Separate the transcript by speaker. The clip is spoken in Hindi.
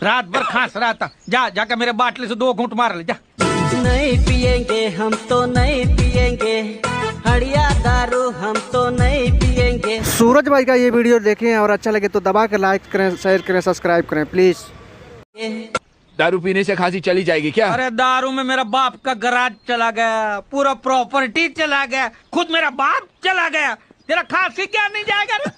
Speaker 1: रात भर खांस रहा था। जा जाकर मेरे बाटले से 2 घूंट मार ले जा।
Speaker 2: नहीं पिएंगे हम तो नहीं पिएंगे, हड़िया दारू हम तो नहीं पिएंगे।
Speaker 3: सूरज भाई का ये वीडियो देखें और अच्छा लगे तो दबा कर लाइक करें, शेयर करें, सब्सक्राइब करें प्लीज।
Speaker 4: दारू पीने से खांसी चली जाएगी क्या?
Speaker 1: अरे दारू में मेरा बाप का गराज चला गया, पूरा प्रॉपर्टी चला गया, खुद मेरा बाप चला गया, तेरा खांसी क्या नहीं जाएगा रे?